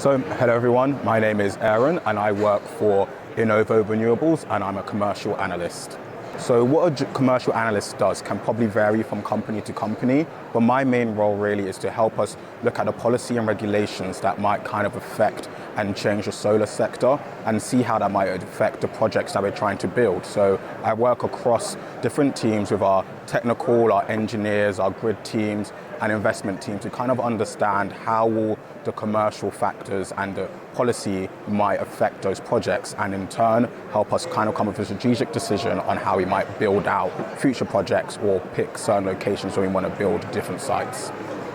So, hello everyone, my name is Aaron and I work for Innovo Renewables and I'm a commercial analyst. So what a commercial analyst does can probably vary from company to company, but my main role really is to help us look at the policy and regulations that might kind of affect and change the solar sector and see how that might affect the projects that we're trying to build. So I work across different teams with our technical, our engineers, our grid teams and investment teams to kind of understand how will the commercial factors and the policy might affect those projects and in turn help us kind of come up with a strategic decision on how we might build out future projects or pick certain locations where we want to build different sites.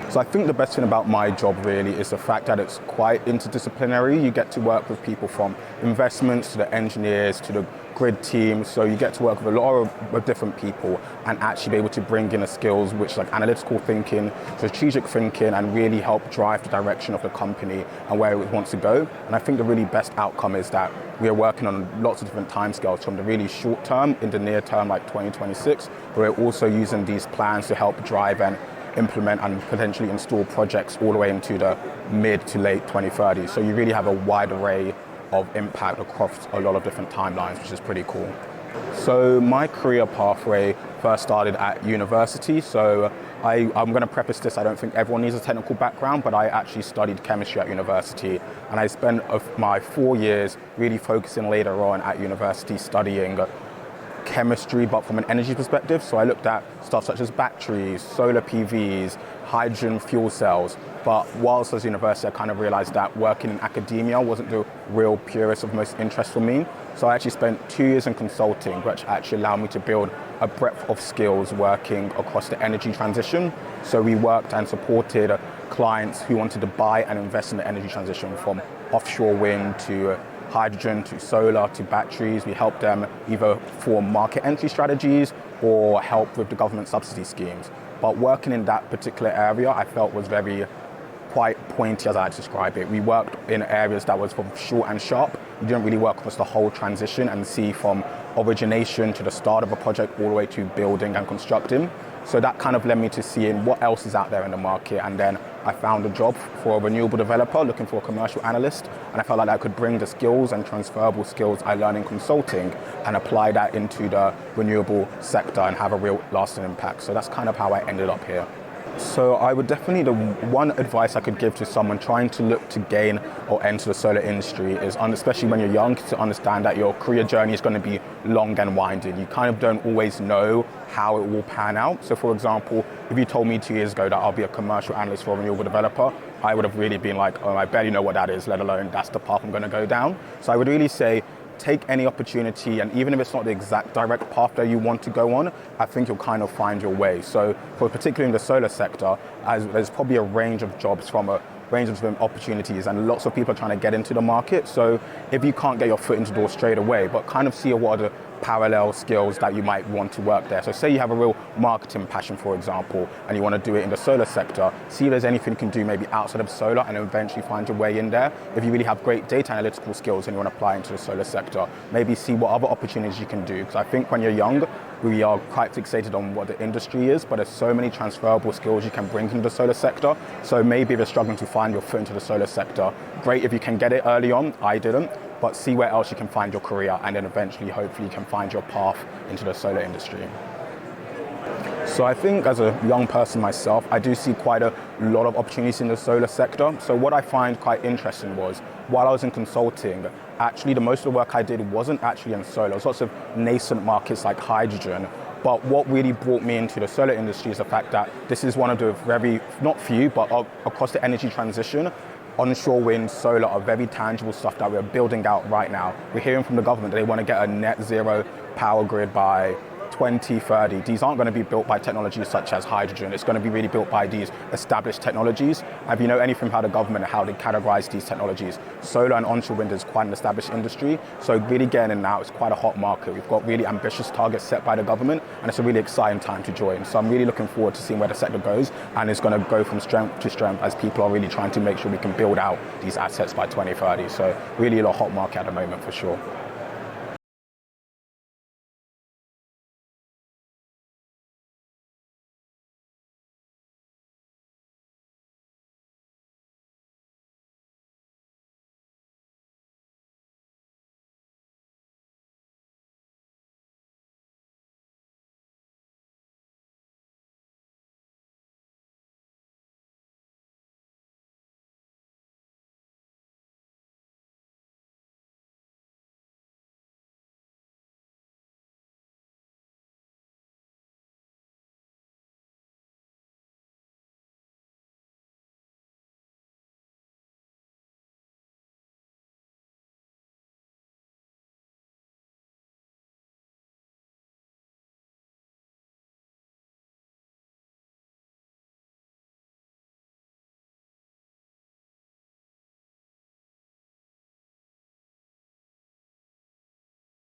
So I think the best thing about my job really is the fact that it's quite interdisciplinary. You get to work with people from investments to the engineers to the grid team. So you get to work with a lot of different people and actually be able to bring in the skills which like analytical thinking, strategic thinking, and really help drive the direction of the company and where it wants to go. And I think the really best outcome is that we are working on lots of different timescales from the really short term in the near term like 2026, but we're also using these plans to help drive and implement and potentially install projects all the way into the mid to late 2030s. So you really have a wide array of impact across a lot of different timelines, which is pretty cool. So my career pathway first started at university. So I'm going to preface this, I don't think everyone needs a technical background, but I actually studied chemistry at university. And I spent my 4 years really focusing later on at university studying chemistry, but from an energy perspective. So I looked at stuff such as batteries, solar PVs, hydrogen fuel cells. But whilst I was at university, I kind of realized that working in academia wasn't the real purest of most interest for me. So I actually spent 2 years in consulting, which actually allowed me to build a breadth of skills working across the energy transition. So we worked and supported clients who wanted to buy and invest in the energy transition, from offshore wind to hydrogen to solar to batteries. We help them either form market entry strategies or help with the government subsidy schemes. But working in that particular area I felt was quite pointy, as I describe it. We worked in areas that was from short and sharp. We didn't really work across the whole transition and see from origination to the start of a project all the way to building and constructing. So that kind of led me to seeing what else is out there in the market, and then I found a job for a renewable developer looking for a commercial analyst, and I felt like I could bring the skills and transferable skills I learned in consulting and apply that into the renewable sector and have a real lasting impact. So that's kind of how I ended up here. So I would definitely, the one advice I could give to someone trying to look to gain or enter the solar industry is, especially when you're young, to understand that your career journey is going to be long and winding. You kind of don't always know how it will pan out. So for example, if you told me 2 years ago that I'll be a commercial analyst for a renewable developer, I would have really been like, oh, I barely know what that is, let alone that's the path I'm going to go down. So I would really say, take any opportunity, and even if it's not the exact direct path that you want to go on, I think you'll kind of find your way. So for particularly in the solar sector, there's probably a range of jobs from a range of different opportunities, and lots of people are trying to get into the market. So if you can't get your foot into the door straight away, but kind of see what are the parallel skills that you might want to work there. So say you have a real marketing passion, for example, and you want to do it in the solar sector, see if there's anything you can do maybe outside of solar and eventually find your way in there. If you really have great data analytical skills and you want to apply into the solar sector, maybe see what other opportunities you can do. Because I think when you're young, we are quite fixated on what the industry is, but there's so many transferable skills you can bring into the solar sector. So maybe if you're struggling to find your foot into the solar sector, great if you can get it early on. I didn't. But see where else you can find your career, and then eventually, hopefully, you can find your path into the solar industry. So I think as a young person myself, I do see quite a lot of opportunities in the solar sector. So what I find quite interesting was, while I was in consulting, actually the most of the work I did wasn't actually in solar. There was lots of nascent markets like hydrogen. But what really brought me into the solar industry is the fact that this is one of the very, not few, but across the energy transition, onshore wind, solar are very tangible stuff that we're building out right now. We're hearing from the government that they want to get a net zero power grid by 2030. These aren't going to be built by technologies such as hydrogen. It's going to be really built by these established technologies. If you know anything about the government and how they categorize these technologies, solar and onshore wind is quite an established industry. So really getting in now, it's quite a hot market. We've got really ambitious targets set by the government, and it's a really exciting time to join. So I'm really looking forward to seeing where the sector goes, and it's going to go from strength to strength as people are really trying to make sure we can build out these assets by 2030. So really a hot market at the moment for sure.